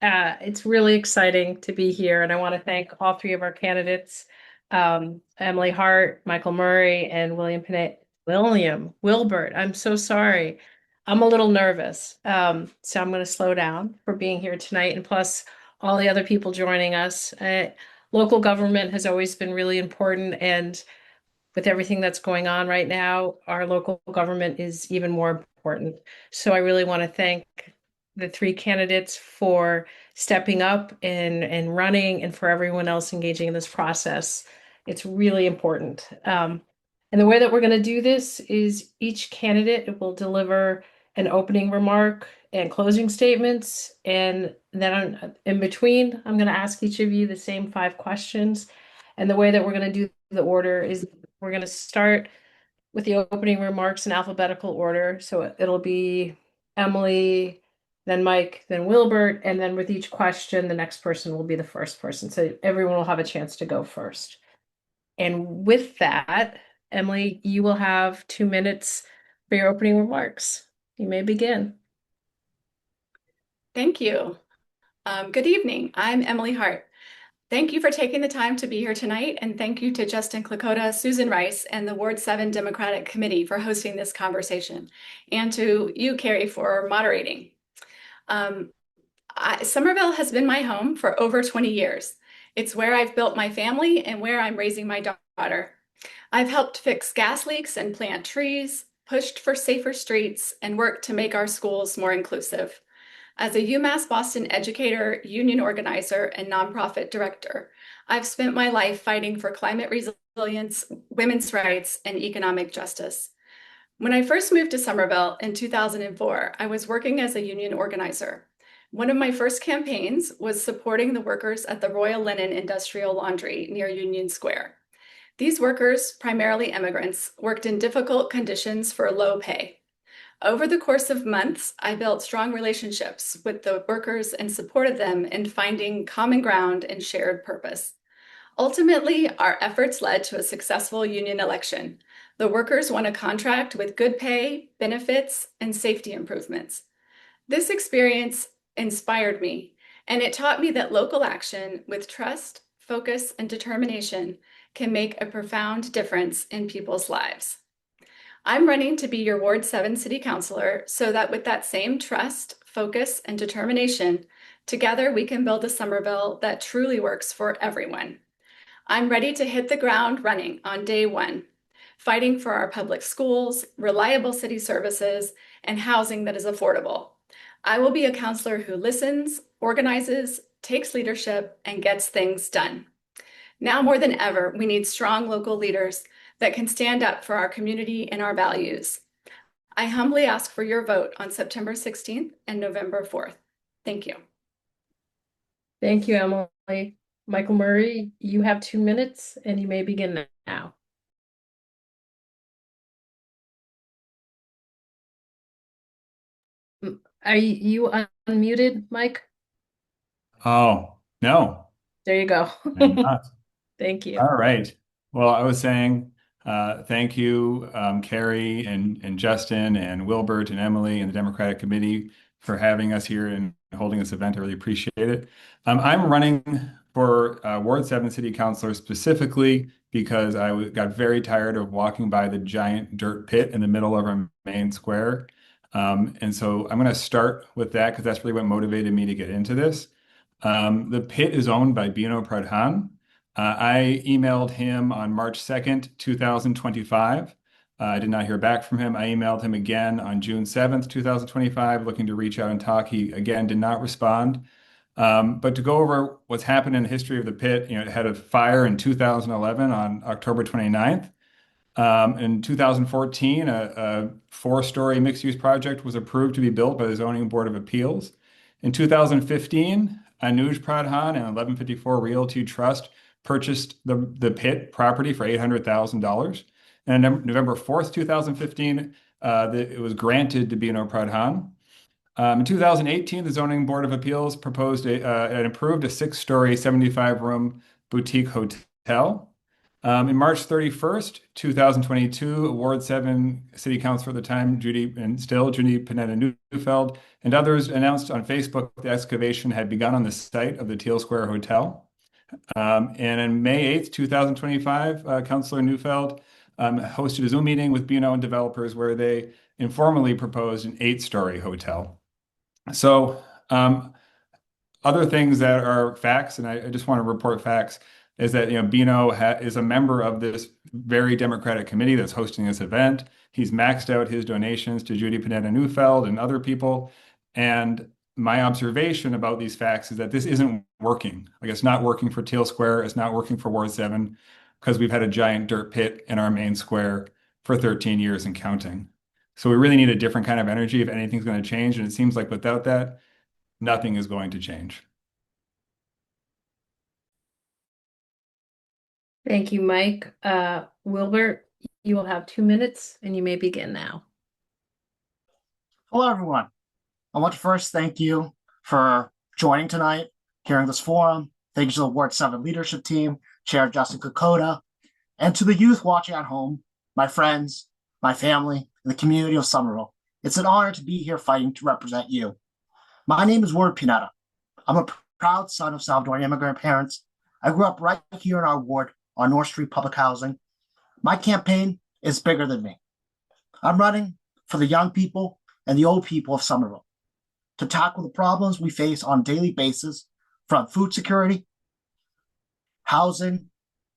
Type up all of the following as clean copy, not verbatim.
It's really exciting to be here, and I want to thank all three of our candidates, Emily Hart, Michael Murray, and Wilbert. I'm so sorry. I'm a little nervous, so I'm going to slow down for being here tonight, and plus all the other people joining us. Local government has always been really important, and with everything that's going on right now, our local government is even more important. So I really want to thank the three candidates for stepping up and running, and for everyone else engaging in this process. It's really important. And the way that we're going to do this is each candidate will deliver an opening remark and closing statements. And then in between, I'm going to ask each of you the same five questions. And the way that we're going to do the order is we're going to start with the opening remarks in alphabetical order. So it'll be Emily, then Mike, then Wilbert, and then with each question, the next person will be the first person. So everyone will have a chance to go first. And with that, Emily, you will have 2 minutes for your opening remarks. You may begin. Thank you. Good evening. I'm Emily Hardt. Thank you for taking the time to be here tonight, and thank you to Justin Klakota, Susan Rice, and the Ward 7 Democratic Committee for hosting this conversation, and to you, Carrie, for moderating. Somerville has been my home for over 20 years. It's where I've built my family and where I'm raising my daughter. I've helped fix gas leaks and plant trees, pushed for safer streets, and worked to make our schools more inclusive. As a UMass Boston educator, union organizer, and nonprofit director, I've spent my life fighting for climate resilience, women's rights, and economic justice. When I first moved to Somerville in 2004, I was working as a union organizer. One of my first campaigns was supporting the workers at the Royal Linen Industrial Laundry near Union Square. These workers, primarily immigrants, worked in difficult conditions for low pay. Over the course of months, I built strong relationships with the workers and supported them in finding common ground and shared purpose. Ultimately, our efforts led to a successful union election. The workers won a contract with good pay, benefits, and safety improvements. This experience inspired me, and it taught me that local action with trust, focus, and determination can make a profound difference in people's lives. I'm running to be your Ward 7 City Councilor so that with that same trust, focus, and determination, together we can build a Somerville that truly works for everyone. I'm ready to hit the ground running on day one, fighting for our public schools, reliable city services, and housing that is affordable. I will be a councilor who listens, organizes, takes leadership, and gets things done. Now more than ever, we need strong local leaders that can stand up for our community and our values. I humbly ask for your vote on September 16th and November 4th. Thank you. Thank you, Emily. Michael Murray, you have 2 minutes and you may begin now. Are you unmuted, Mike? Oh, no, There you go. I'm not. Thank you. All right. Well, I was saying thank you, Carrie and Justin and Wilbert and Emily and the Democratic Committee for having us here and holding this event. I really appreciate it. I'm running for Ward 7 City Councilor specifically because got very tired of walking by the giant dirt pit in the middle of our main square. And so I'm going to start with that because that's really what motivated me to get into this. The pit is owned by Bino Pradhan. I emailed him on March 2nd, 2025. I did not hear back from him. I emailed him again on June 7th, 2025, looking to reach out and talk. He again did not respond. But to go over what's happened in the history of the pit, it had a fire in 2011 on October 29th. In 2014, a four-story mixed-use project was approved to be built by the Zoning Board of Appeals. In 2015, Anuj Pradhan and 1154 Realty Trust purchased the pit property for $800,000. And on November 4th, 2015, it was granted to Bino Pradhan. In 2018, the Zoning Board of Appeals proposed and approved a six-story, 75-room boutique hotel. In March 31st, 2022, Ward 7 City Councilor at the time, Judy Pineda Neufeld, and others announced on Facebook the excavation had begun on the site of the Teele Square Hotel. And on May 8th, 2025, Councilor Neufeld hosted a Zoom meeting with BNO and developers where they informally proposed an 8-story hotel. So other things that are facts, and I just want to report facts, is that BNO is a member of this very democratic committee that's hosting this event. He's maxed out his donations to Judy Pineda Neufeld and other people. And my observation about these facts is that this isn't working. Like, it's not working for Teele Square. It's not working for Ward 7 because we've had a giant dirt pit in our main square for 13 years and counting. So we really need a different kind of energy if anything's going to change. And it seems like without that, nothing is going to change. Thank you, Mike. Wilbert, you will have 2 minutes and you may begin now. Hello, everyone. I want to first thank you for joining tonight, hearing this forum. Thank you to the Ward 7 leadership team, Chair Justin Kokoda, and to the youth watching at home, my friends, my family, and the community of Somerville. It's an honor to be here fighting to represent you. My name is Wilbert Pineda. I'm a proud son of Salvadoran immigrant parents. I grew up right here in our ward on North Street Public Housing. My campaign is bigger than me. I'm running for the young people and the old people of Somerville to tackle the problems we face on a daily basis, from food security, housing,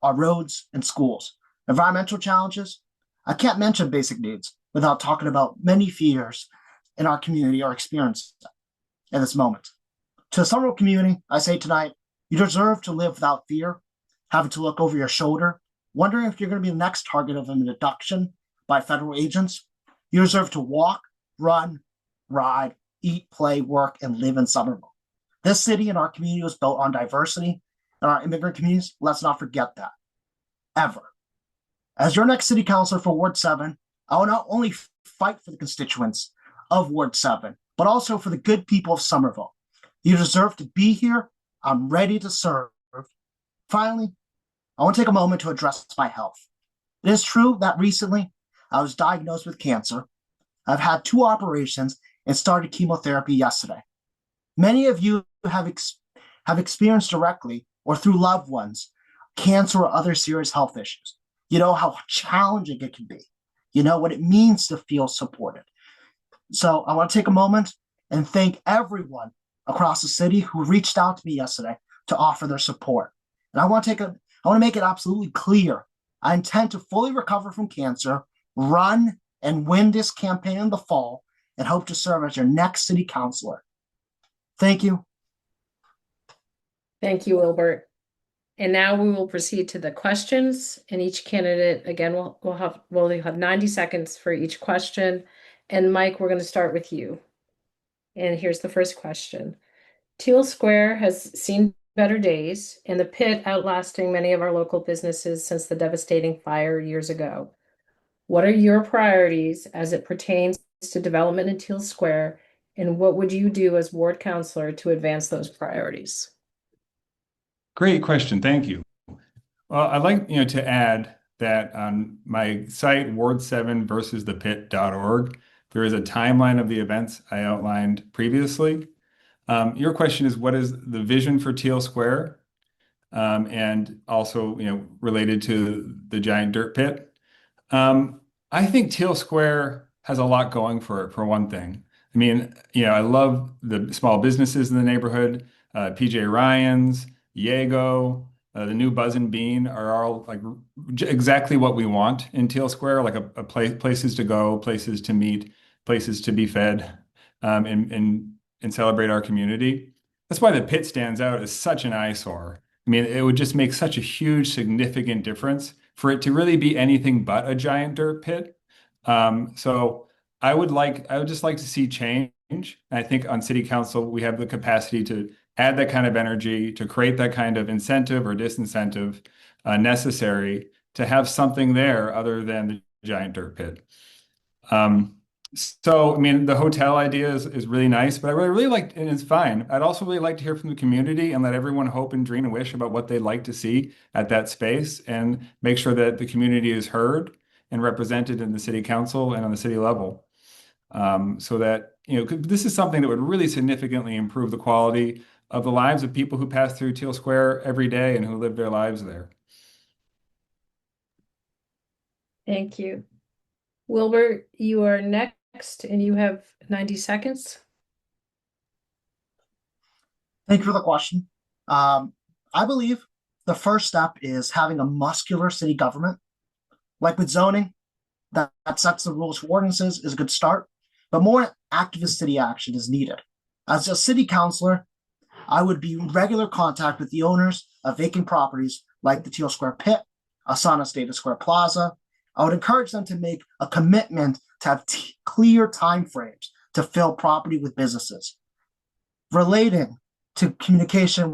our roads, and schools. Environmental challenges. I can't mention basic needs without talking about many fears in our community are experiencing in this moment. To the Somerville community, I say tonight, you deserve to live without fear, having to look over your shoulder, wondering if you're going to be the next target of an abduction by federal agents. You deserve to walk, run, ride, eat, play, work, and live in Somerville. This city and our community was built on diversity, and our immigrant communities, let's not forget that, ever. As your next city councilor for Ward 7, I will not only fight for the constituents of Ward 7, but also for the good people of Somerville. You deserve to be here. I'm ready to serve. Finally, I want to take a moment to address my health. It is true that recently I was diagnosed with cancer. I've had 2 operations and started chemotherapy yesterday. Many of you have experienced directly or through loved ones cancer or other serious health issues. You know how challenging it can be. You know what it means to feel supported. So I want to take a moment and thank everyone across the city who reached out to me yesterday to offer their support. And I want to make it absolutely clear. I intend to fully recover from cancer, run and win this campaign in the fall, and hope to serve as your next city councilor. Thank you. Thank you, Wilbert. And now we will proceed to the questions, and each candidate, again, we'll have 90 seconds for each question. And Mike, we're going to start with you. And here's the first question. Teele Square has seen better days, and the pit outlasting many of our local businesses since the devastating fire years ago. What are your priorities as it pertains to development in Teele Square, and what would you do as ward councilor to advance those priorities? Great question. Thank you. Well, I'd like to add that on my site, ward7versusthe.pit.org, there is a timeline of the events I outlined previously. Your question is, what is the vision for Teele Square? And also, related to the giant dirt pit. I think Teele Square has a lot going for it, for one thing. I mean, I love the small businesses in the neighborhood. PJ Ryan's, Yago, the new Buzz and Bean are all like exactly what we want in Teele Square, like a places to go, places to meet, places to be fed, and celebrate our community. That's why the pit stands out as such an eyesore. I mean, it would just make such a huge, significant difference for it to really be anything but a giant dirt pit. So I would just like to see change. I think on city council, we have the capacity to add that kind of energy, to create that kind of incentive or disincentive necessary to have something there other than the giant dirt pit. So, I mean, the hotel idea is really nice, but I really like, and it's fine. I'd also really like to hear from the community and let everyone hope and dream and wish about what they'd like to see at that space and make sure that the community is heard and represented in the city council and on the city level. So that, you know, this is something that would really significantly improve the quality of the lives of people who pass through Teele Square every day and who live their lives there. Thank you. Wilbert, you are next and you have 90 seconds. Thank you for the question. I believe the first step is having a muscular city government. Like with zoning, that sets the rules for ordinances is a good start, but more activist city action is needed. As a city councilor, I would be in regular contact with the owners of vacant properties like the Teele Square Pit, Asana State Square Plaza. I would encourage them to make a commitment to have clear timeframes to fill property with businesses. Relating to communication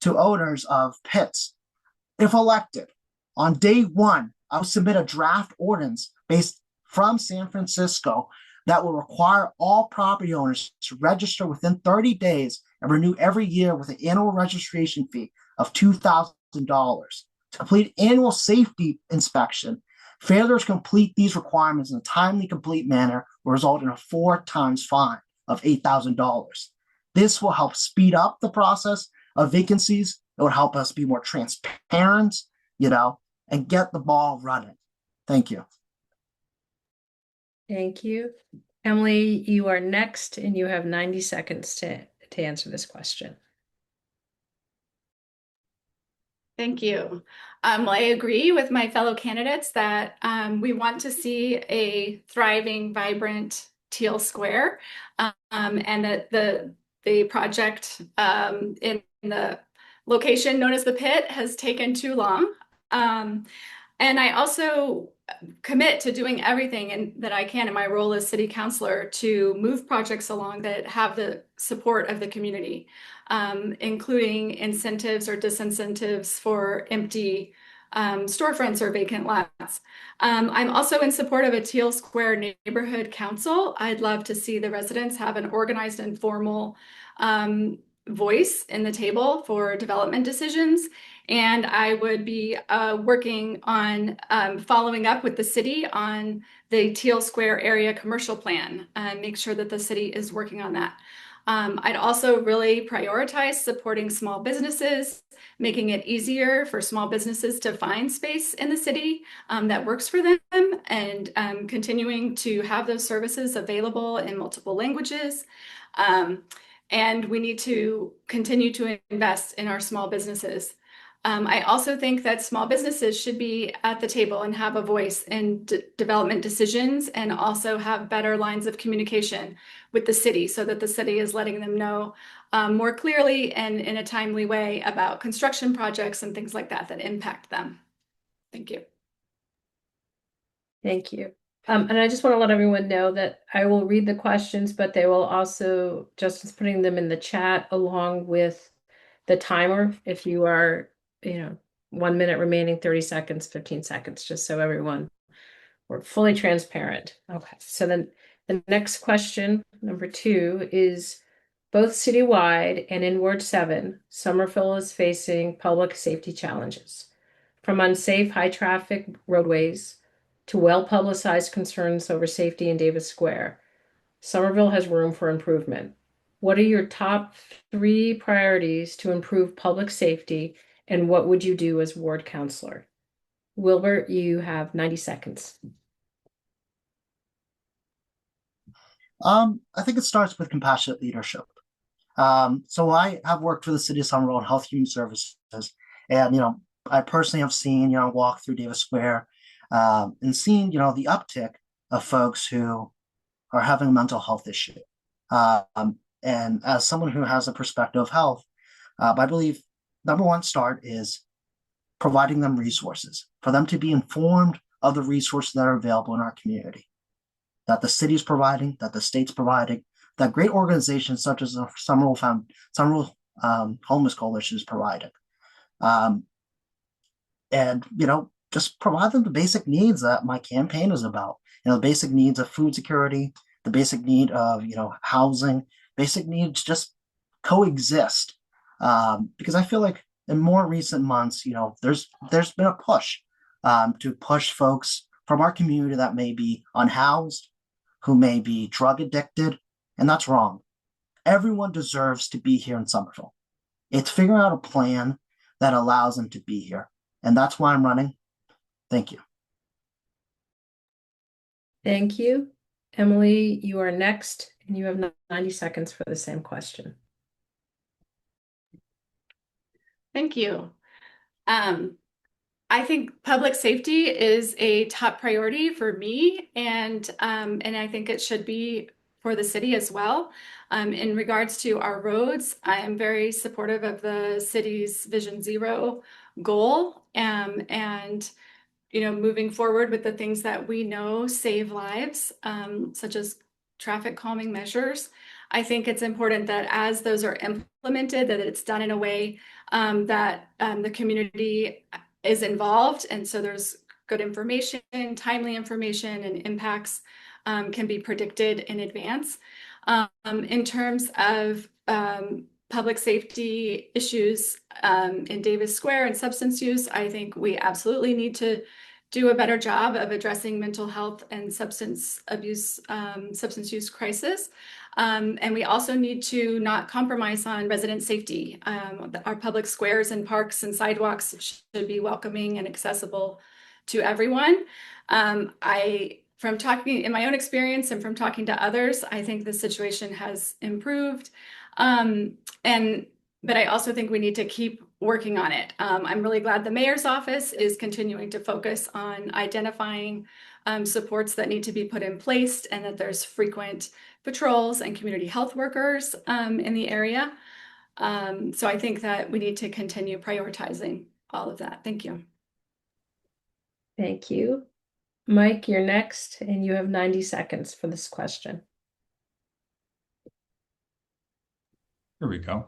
to owners of pits, if elected, on day one, I will submit a draft ordinance based from San Francisco that will require all property owners to register within 30 days and renew every year with an annual registration fee of $2,000. To complete annual safety inspection, failure to complete these requirements in a timely, complete manner will result in a 4 times fine of $8,000. This will help speed up the process of vacancies. It would help us be more transparent, and get the ball running. Thank you. Thank you. Emily, you are next and you have 90 seconds to answer this question. Thank you. Well, I agree with my fellow candidates that we want to see a thriving, vibrant Teele Square, and that the project in the location known as the Pit has taken too long. And I also commit to doing everything that I can in my role as city councilor to move projects along that have the support of the community, including incentives or disincentives for empty storefronts or vacant lots. I'm also in support of a Teele Square neighborhood council. I'd love to see the residents have an organized and formal voice in the table for development decisions. And I would be working on following up with the city on the Teele Square area commercial plan and make sure that the city is working on that. I'd also really prioritize supporting small businesses, making it easier for small businesses to find space in the city that works for them, and continuing to have those services available in multiple languages. And we need to continue to invest in our small businesses. I also think that small businesses should be at the table and have a voice in development decisions, and also have better lines of communication with the city so that the city is letting them know more clearly and in a timely way about construction projects and things like that that impact them. Thank you. Thank you. And I just want to let everyone know that I will read the questions, but they will also, Justin's putting them in the chat along with the timer. If you are, 1 minute remaining, 30 seconds, 15 seconds, just so we're fully transparent. Okay, so then the next question, number 2, is both citywide and in Ward 7, Somerville is facing public safety challenges, from unsafe high traffic roadways to well-publicized concerns over safety in Davis Square. Somerville has room for improvement. What are your top 3 priorities to improve public safety, and what would you do as ward councilor? Wilbert, you have 90 seconds. I think it starts with compassionate leadership. So I have worked for the city of Somerville in Health Human Services, and I personally have seen walk through Davis Square and seen the uptick of folks who are having a mental health issue. And as someone who has a perspective of health, I believe number one start is providing them resources for them to be informed of the resources that are available in our community, that the city is providing, that the state's providing, that great organizations such as the Somerville Homeless Coalition is providing. And just provide them the basic needs that my campaign is about. the basic needs of food security, the basic need of, housing, basic needs just coexist. Because I feel like in more recent months, there's been a push to push folks from our community that may be unhoused, who may be drug addicted, and that's wrong. Everyone deserves to be here in Somerville. It's figuring out a plan that allows them to be here. And that's why I'm running. Thank you. Thank you. Emily, you are next, and you have 90 seconds for the same question. Thank you. I think public safety is a top priority for me, and I think it should be for the city as well. In regards to our roads, I am very supportive of the city's Vision Zero goal, and moving forward with the things that we know save lives, such as traffic calming measures. I think it's important that as those are implemented, that it's done in a way that the community is involved, and so there's good information, timely information, and impacts can be predicted in advance. In terms of public safety issues in Davis Square and substance use, I think we absolutely need to do a better job of addressing mental health and substance use crisis. And we also need to not compromise on resident safety. Our public squares and parks and sidewalks should be welcoming and accessible to everyone. From talking in my own experience and from talking to others, I think the situation has improved. But I also think we need to keep working on it. I'm really glad the mayor's office is continuing to focus on identifying supports that need to be put in place, and that there's frequent patrols and community health workers in the area. So I think that we need to continue prioritizing all of that. Thank you. Thank you. Mike, you're next, and you have 90 seconds for this question. Here we go.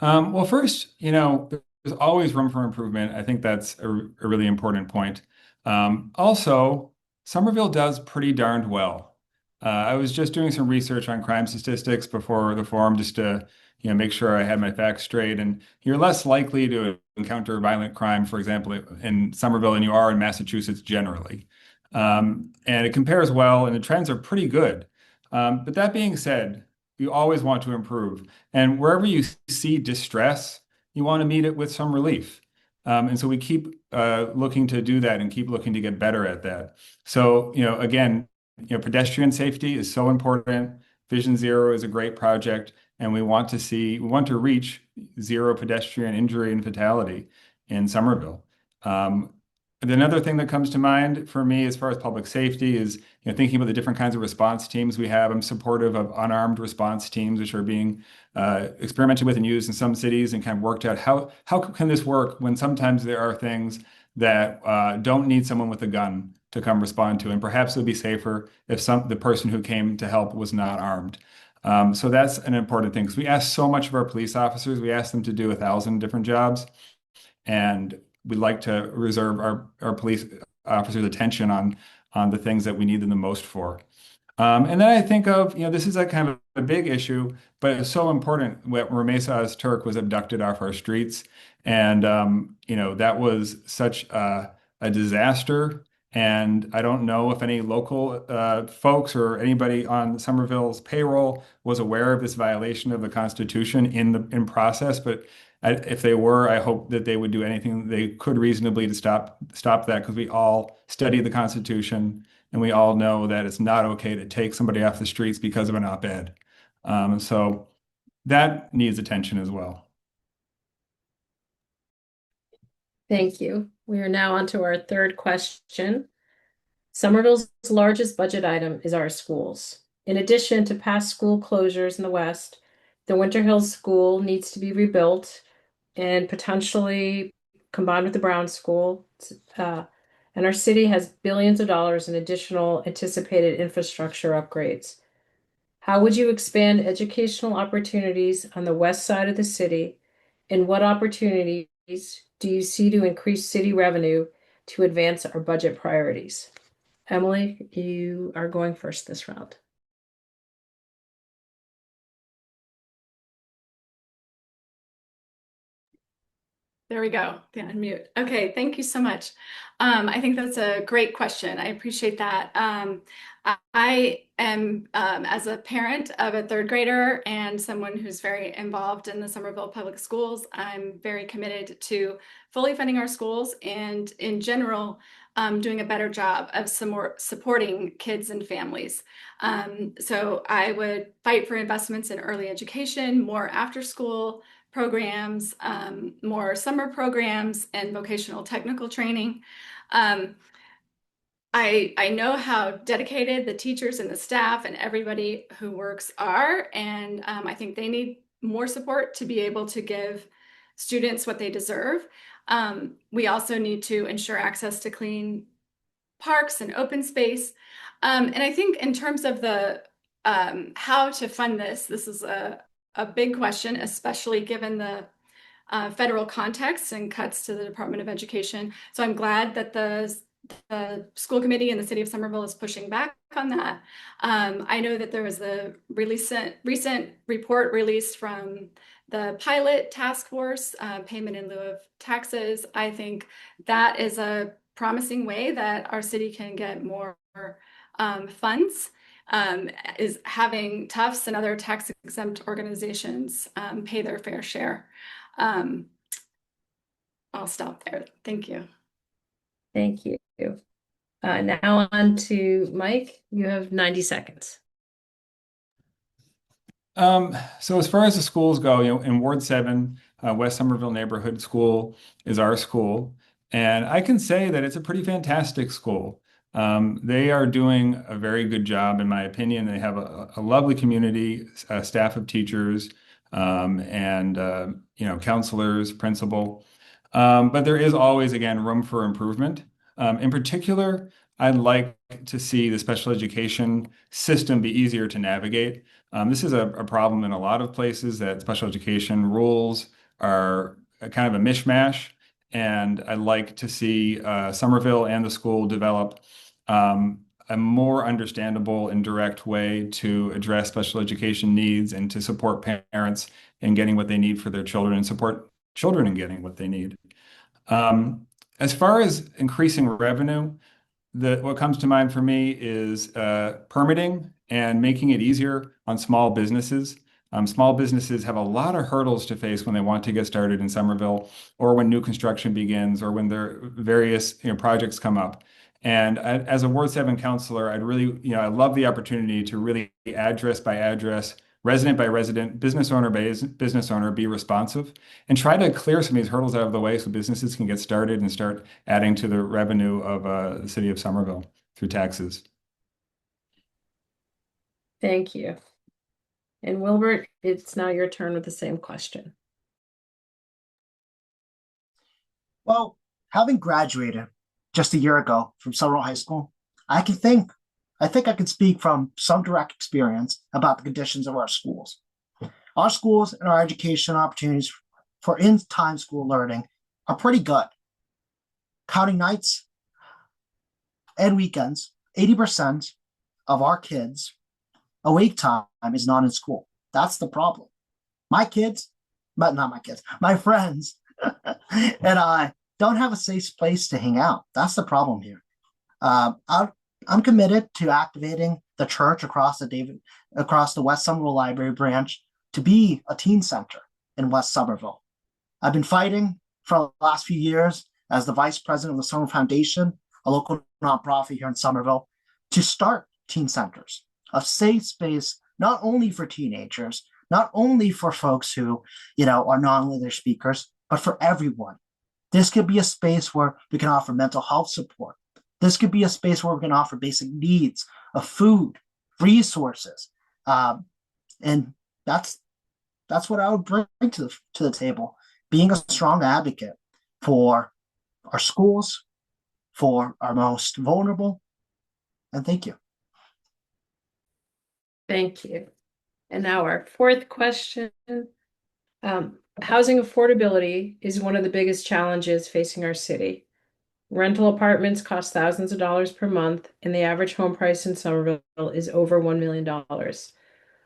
Well, first, there's always room for improvement. I think that's a really important point. Also, Somerville does pretty darned well. I was just doing some research on crime statistics before the forum just to make sure I had my facts straight. And you're less likely to encounter violent crime, for example, in Somerville than you are in Massachusetts generally. And it compares well, and the trends are pretty good. But that being said, you always want to improve. And wherever you see distress, you want to meet it with some relief. And so we keep looking to do that and keep looking to get better at that. So, again, pedestrian safety is so important. Vision Zero is a great project, and we want to reach zero pedestrian injury and fatality in Somerville. Another thing that comes to mind for me as far as public safety is thinking about the different kinds of response teams we have. I'm supportive of unarmed response teams, which are being experimented with and used in some cities, and kind of worked out how can this work when sometimes there are things that don't need someone with a gun to come respond to, and perhaps it would be safer if the person who came to help was not armed. So that's an important thing, because we ask so much of our police officers. We ask them to do 1,000 different jobs, and we'd like to reserve our police officers' attention on the things that we need them the most for. And then I think of, this is a kind of a big issue, but it's so important. Rumeysa Turk was abducted off our streets, and that was such a disaster. And I don't know if any local folks or anybody on Somerville's payroll was aware of this violation of the Constitution in process, but if they were, I hope that they would do anything they could reasonably to stop that, because we all study the Constitution and we all know that it's not okay to take somebody off the streets because of an op-ed. So that needs attention as well. Thank you. We are now on to our third question. Somerville's largest budget item is our schools. In addition to past school closures in the West, the Winter Hills School needs to be rebuilt and potentially combined with the Brown School. And our city has billions of dollars in additional anticipated infrastructure upgrades. How would you expand educational opportunities on the west side of the city? And what opportunities do you see to increase city revenue to advance our budget priorities? Emily, you are going first this round. There we go. The unmute. Okay, thank you so much. I think that's a great question. I appreciate that. I am, as a parent of a third grader and someone who's very involved in the Somerville Public Schools, I'm very committed to fully funding our schools and, in general, doing a better job of some more supporting kids and families. So I would fight for investments in early education, more after school programs, more summer programs, and vocational technical training. I know how dedicated the teachers and the staff and everybody who works are, and I think they need more support to be able to give students what they deserve. We also need to ensure access to clean parks and open space. And I think in terms of the how to fund this is a big question, especially given the federal context and cuts to the Department of Education. So I'm glad that the school committee in the city of Somerville is pushing back on that. I know that there was a recent report released from the pilot task force, payment in lieu of taxes. I think that is a promising way that our city can get more funds, is having Tufts and other tax exempt organizations pay their fair share. I'll stop there. Thank you. Thank you. Now on to Mike. You have 90 seconds. So as far as the schools go, in Ward 7, West Somerville Neighborhood School is our school. And I can say that it's a pretty fantastic school. They are doing a very good job, in my opinion. They have a lovely community, staff of teachers, and counselors, principal. But there is always, again, room for improvement. In particular, I'd like to see the special education system be easier to navigate. This is a problem in a lot of places, that special education rules are kind of a mishmash. And I'd like to see Somerville and the school develop a more understandable and direct way to address special education needs and to support parents in getting what they need for their children and support children in getting what they need. As far as increasing revenue, what comes to mind for me is permitting and making it easier on small businesses. Small businesses have a lot of hurdles to face when they want to get started in Somerville, or when new construction begins, or when their various projects come up. And as a Ward 7 counselor, I love the opportunity to really address by address, resident by resident, business owner by business owner, be responsive and try to clear some of these hurdles out of the way so businesses can get started and start adding to the revenue of the city of Somerville through taxes. Thank you. And Wilbert, it's now your turn with the same question. Well, having graduated just a year ago from Somerville High School, I think I can speak from some direct experience about the conditions of our schools. Our schools and our education opportunities for in-time school learning are pretty good. Counting nights and weekends, 80% of our kids' awake time is not in school. That's the problem. My friends and I don't have a safe place to hang out. That's the problem here. I'm committed to activating the church across the West Somerville Library branch to be a teen center in West Somerville. I've been fighting for the last few years as the vice president of the Somerville Foundation, a local nonprofit here in Somerville, to start teen centers, a safe space not only for teenagers, not only for folks who are non-English speakers, but for everyone. This could be a space where we can offer mental health support. This could be a space where we can offer basic needs of food, resources, and that's what I would bring to the table. Being a strong advocate for our schools, for our most vulnerable, and thank you. Thank you. And now our fourth question. Housing affordability is one of the biggest challenges facing our city. Rental apartments cost thousands of dollars per month, and the average home price in Somerville is over $1 million.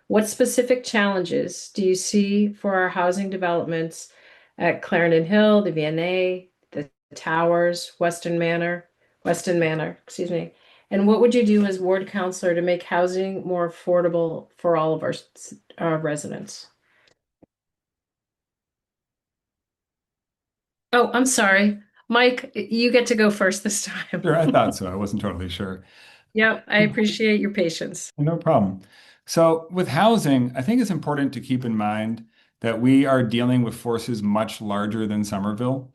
What specific challenges do you see for our housing developments at Clarendon Hill, the V&A, the Towers, Weston Manor, excuse me? And what would you do as ward councilor to make housing more affordable for all of our residents? Oh, I'm sorry. Mike, you get to go first this time. Sure, I thought so. I wasn't totally sure. Yep, I appreciate your patience. No problem. So, with housing, I think it's important to keep in mind that we are dealing with forces much larger than Somerville.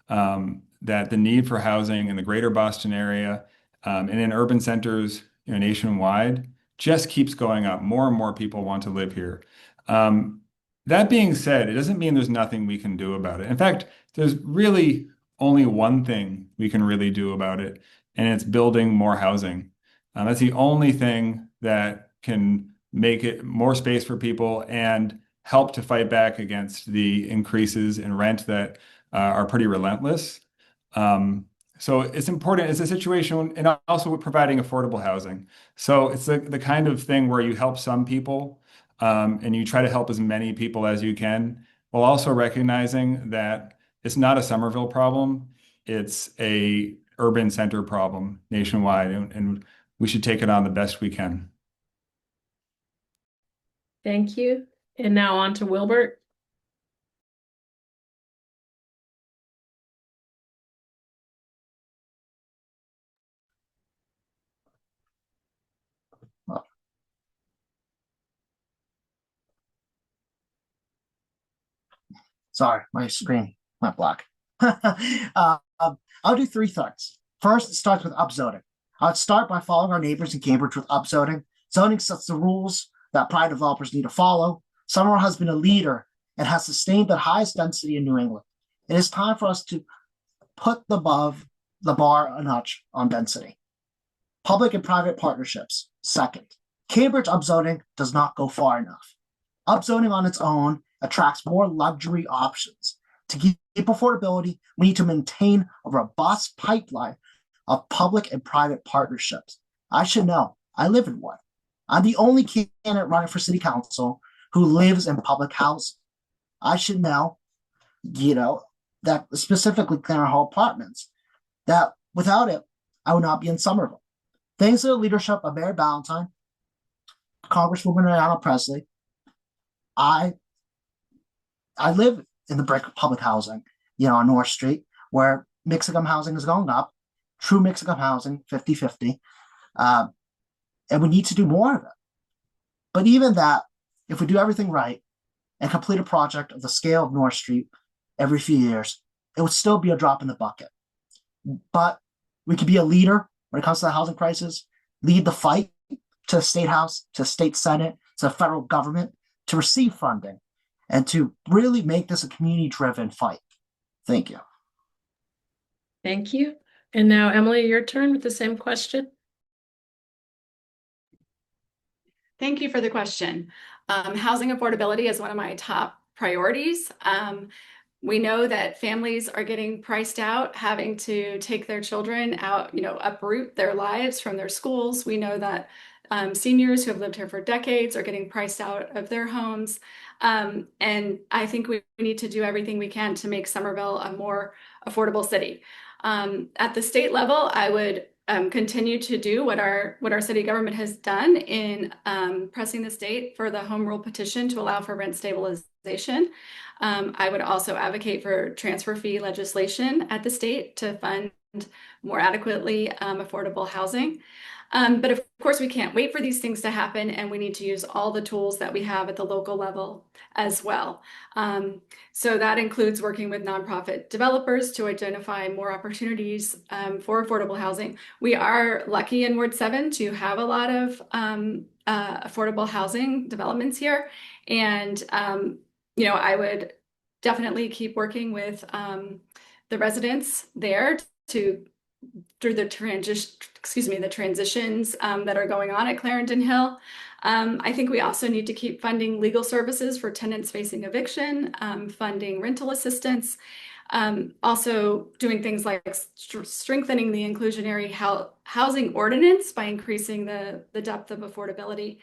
That the need for housing in the greater Boston area and in urban centers, nationwide just keeps going up. More and more people want to live here. Um, that being said, it doesn't mean there's nothing we can do about it. In fact, there's really only one thing we can really do about it, and it's building more housing. That's the only thing that can make it more space for people and help to fight back against the increases in rent that are pretty relentless. So it's important. It's a situation, and also with providing affordable housing. So it's the kind of thing where you help some people, and you try to help as many people as you can, while also recognizing that it's not a Somerville problem. It's a urban center problem nationwide, and we should take it on the best we can. Thank you. And now on to Wilbert. Sorry, my screen went black. I'll do three things. First, it starts with upzoning. I'd start by following our neighbors in Cambridge with upzoning. Zoning sets the rules that private developers need to follow. Somerville has been a leader and has sustained the highest density in New England. It is time for us to put above the bar a notch on density. Public and private partnerships. Second, Cambridge upzoning does not go far enough. Upzoning on its own attracts more luxury options. To keep affordability, we need to maintain a robust pipeline of public and private partnerships. I should know. I live in one. I'm the only candidate running for city council who lives in public housing. I should know, that specifically Clarendon Hall Apartments, that without it, I would not be in Somerville. Thanks to the leadership of Mayor Ballantyne, Congresswoman Ayanna Pressley, I live in the brick public housing, on North Street, where mixed income housing is going up, true mixed income housing, 50-50. And we need to do more of it. But even that, if we do everything right and complete a project of the scale of North Street every few years, it would still be a drop in the bucket. But we could be a leader when it comes to the housing crisis, lead the fight to the State House, to the State Senate, to the federal government to receive funding and to really make this a community-driven fight. Thank you. Thank you. And now, Emily, your turn with the same question. Thank you for the question. Housing affordability is one of my top priorities. We know that families are getting priced out, having to take their children out, uproot their lives from their schools. We know that seniors who have lived here for decades are getting priced out of their homes. And I think we need to do everything we can to make Somerville a more affordable city. At the state level, I would continue to do what our city government has done in pressing the state for the home rule petition to allow for rent stabilization. I would also advocate for transfer fee legislation at the state to fund more adequately affordable housing. But of course, we can't wait for these things to happen, and we need to use all the tools that we have at the local level as well. So that includes working with nonprofit developers to identify more opportunities for affordable housing. We are lucky in Ward 7 to have a lot of affordable housing developments here. And, I would definitely keep working with the residents there through the transitions that are going on at Clarendon Hill. I think we also need to keep funding legal services for tenants facing eviction, funding rental assistance, also doing things like strengthening the inclusionary housing ordinance by increasing the depth of affordability.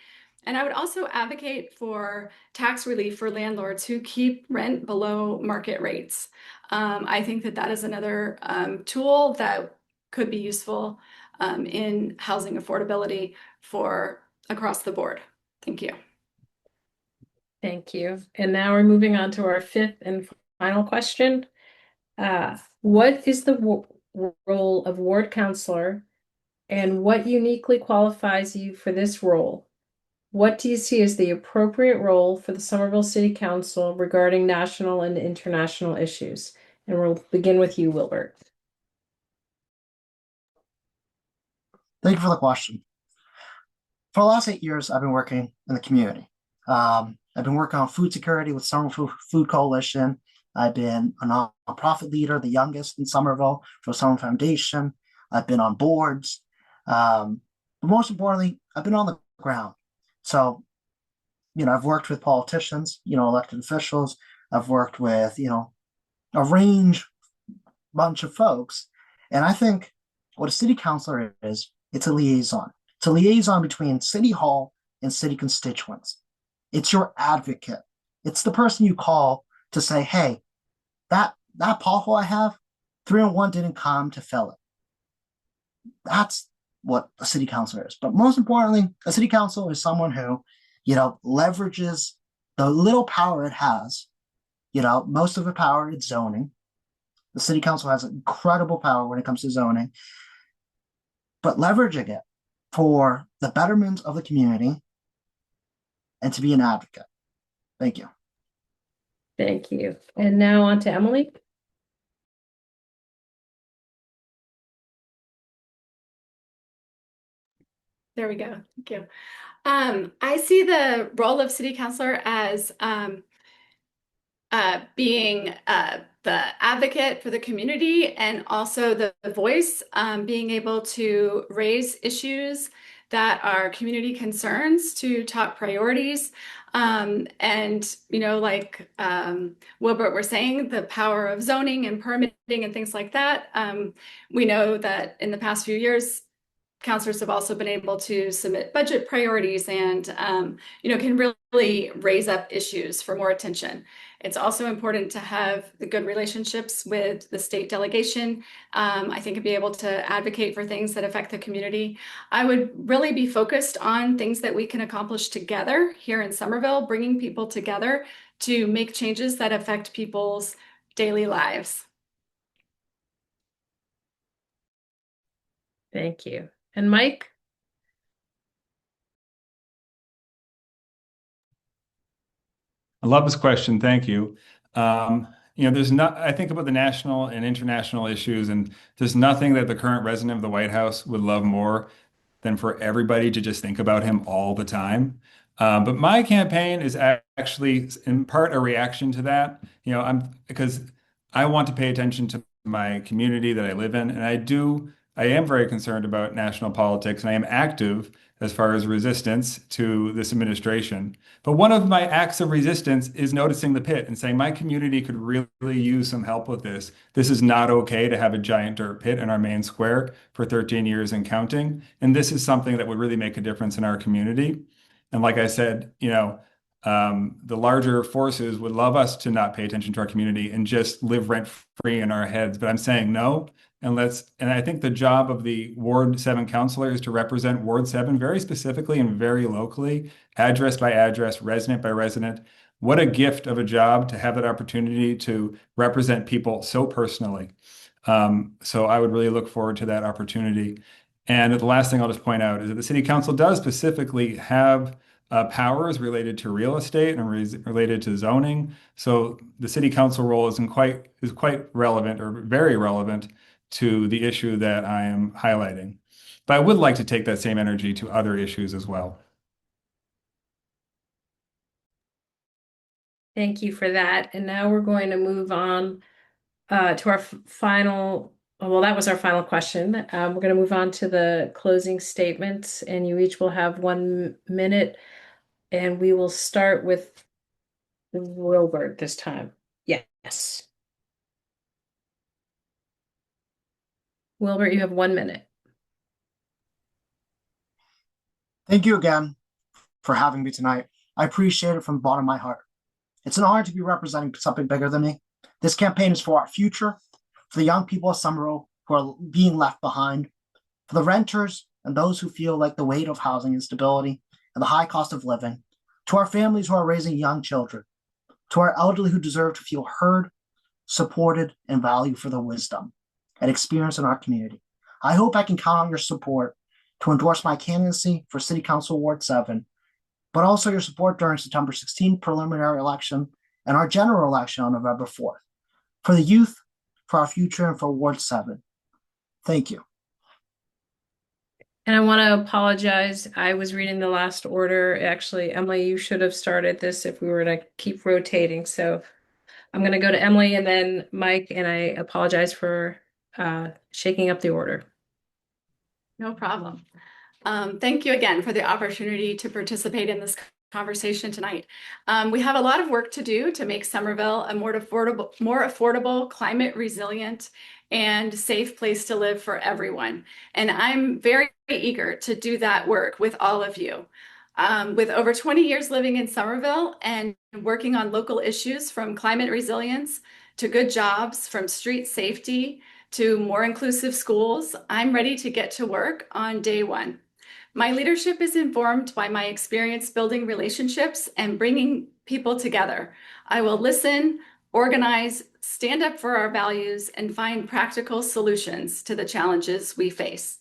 And I would also advocate for tax relief for landlords who keep rent below market rates. I think that is another tool that could be useful in housing affordability for across the board. Thank you. Thank you. And now we're moving on to our fifth and final question. What is the role of ward councilor, and what uniquely qualifies you for this role? What do you see as the appropriate role for the Somerville City Council regarding national and international issues? And we'll begin with you, Wilbert. Thank you for the question. For the last 8 years, I've been working in the community. I've been working on food security with Somerville Food Coalition. I've been a nonprofit leader, the youngest in Somerville for the Somerville Foundation. I've been on boards. But most importantly, I've been on the ground. So, I've worked with politicians, elected officials. I've worked with, a bunch of folks. And I think what a city councilor is, it's a liaison. It's a liaison between City Hall and city constituents. It's your advocate. It's the person you call to say, hey, that pothole I have, 301 didn't come to fill it. That's what a city councilor is. But most importantly, a city council is someone who, leverages the little power it has. Most of the power is zoning. The city council has incredible power when it comes to zoning, but leveraging it for the betterment of the community and to be an advocate. Thank you. Thank you. And now on to Emily. There we go. Thank you. I see the role of city councilor as being the advocate for the community and also the voice, being able to raise issues that are community concerns, to top priorities. And, like Wilbert were saying, the power of zoning and permitting and things like that. We know that in the past few years, councilors have also been able to submit budget priorities and, can really raise up issues for more attention. It's also important to have the good relationships with the state delegation. I think, and be able to advocate for things that affect the community. I would really be focused on things that we can accomplish together here in Somerville, bringing people together to make changes that affect people's daily lives. Thank you. And Mike? I love this question. Thank you. I think about the national and international issues, and there's nothing that the current resident of the White House would love more than for everybody to just think about him all the time. But my campaign is actually in part a reaction to that. Because I want to pay attention to my community that I live in, and I am very concerned about national politics, and I am active as far as resistance to this administration. But one of my acts of resistance is noticing the pit and saying my community could really use some help with this. This is not okay to have a giant dirt pit in our main square for 13 years and counting. And this is something that would really make a difference in our community. And like I said, the larger forces would love us to not pay attention to our community and just live rent free in our heads. But I'm saying no. And I think the job of the Ward 7 councilor is to represent Ward 7 very specifically and very locally, address by address, resident by resident. What a gift of a job to have that opportunity to represent people so personally. So I would really look forward to that opportunity. And the last thing I'll just point out is that the city council does specifically have powers related to real estate and related to zoning. So the city council role is quite relevant, or very relevant, to the issue that I am highlighting. But I would like to take that same energy to other issues as well. Thank you for that. And now we're going to move on to our final Well, that was our final question. We're going to move on to the closing statements, and you each will have 1 minute, and we will start with Wilbert this time. Yes. Wilbert, you have 1 minute. Thank you again for having me tonight. I appreciate it from the bottom of my heart. It's an honor to be representing something bigger than me. This campaign is for our future, for the young people of Somerville who are being left behind, for the renters and those who feel like the weight of housing instability and the high cost of living, to our families who are raising young children, to our elderly who deserve to feel heard, supported, and valued for their wisdom and experience in our community. I hope I can count on your support to endorse my candidacy for City Council Ward 7, but also your support during September 16th preliminary election and our general election on November 4th. For the youth, for our future, and for Ward 7. Thank you. And I want to apologize. I was reading the last order. Actually, Emily, you should have started this if we were to keep rotating. So I'm going to go to Emily and then Mike, and I apologize for shaking up the order. No problem. Thank you again for the opportunity to participate in this conversation tonight. We have a lot of work to do to make Somerville a more affordable, climate resilient, and safe place to live for everyone. And I'm very eager to do that work with all of you. With over 20 years living in Somerville and working on local issues from climate resilience to good jobs, from street safety to more inclusive schools, I'm ready to get to work on day one. My leadership is informed by my experience building relationships and bringing people together. I will listen, organize, stand up for our values, and find practical solutions to the challenges we face.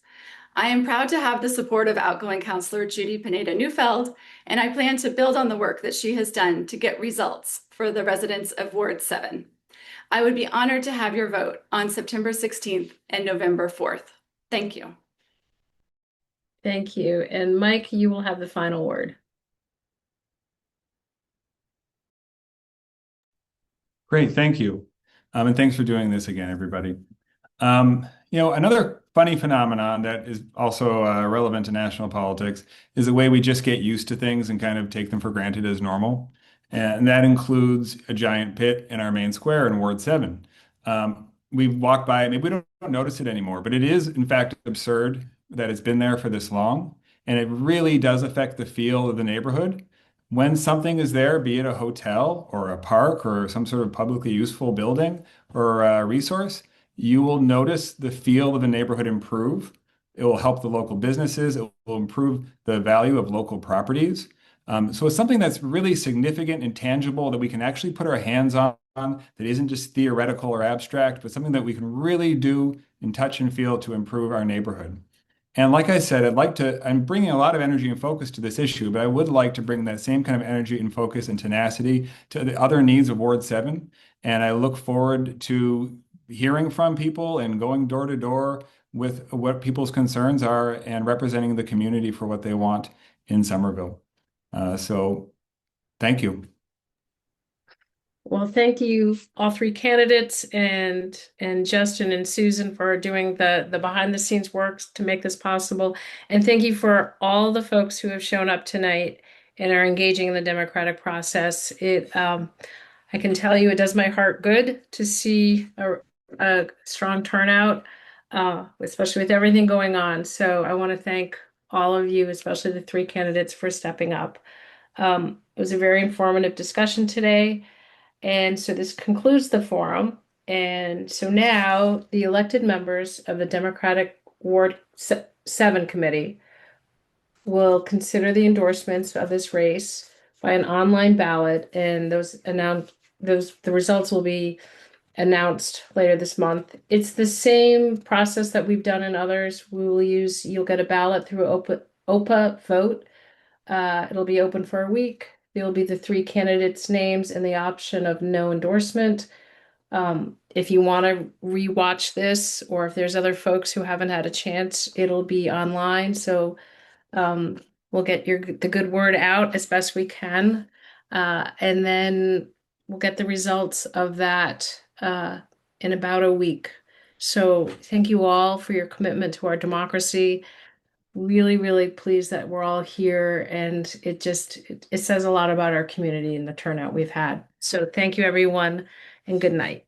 I am proud to have the support of outgoing Councilor Judy Pineda Neufeld, and I plan to build on the work that she has done to get results for the residents of Ward 7. I would be honored to have your vote on September 16th and November 4th. Thank you. Thank you. And Mike, you will have the final word. Great, thank you. And thanks for doing this again, everybody. Another funny phenomenon that is also relevant to national politics is the way we just get used to things and kind of take them for granted as normal. And that includes a giant pit in our main square in Ward 7. We walk by it, maybe we don't notice it anymore, but it is, in fact, absurd that it's been there for this long. And it really does affect the feel of the neighborhood. When something is there, be it a hotel or a park or some sort of publicly useful building or a resource, you will notice the feel of a neighborhood improve. It will help the local businesses. It will improve the value of local properties. So it's something that's really significant and tangible that we can actually put our hands on, that isn't just theoretical or abstract, but something that we can really do and touch and feel to improve our neighborhood. And like I said, I'm bringing a lot of energy and focus to this issue, but I would like to bring that same kind of energy and focus and tenacity to the other needs of Ward 7. And I look forward to hearing from people and going door to door with what people's concerns are and representing the community for what they want in Somerville. So thank you. Well, thank you, all three candidates, and Justin and Susan for doing the behind the scenes work to make this possible. And thank you for all the folks who have shown up tonight and are engaging in the democratic process. I can tell you it does my heart good to see a strong turnout, especially with everything going on. So I want to thank all of you, especially the three candidates, for stepping up. It was a very informative discussion today. And so this concludes the forum. And so now the elected members of the Democratic Ward 7 Committee will consider the endorsements of this race by an online ballot, and the results will be announced later this month. It's the same process that we've done in others. You'll get a ballot through OPA vote. It'll be open for a week. There'll be the three candidates' names and the option of no endorsement. If you want to rewatch this, or if there's other folks who haven't had a chance, it'll be online. So we'll get the good word out as best we can. And then we'll get the results of that in about a week. So thank you all for your commitment to our democracy. Really, really pleased that we're all here, and it says a lot about our community and the turnout we've had. So thank you, everyone, and good night.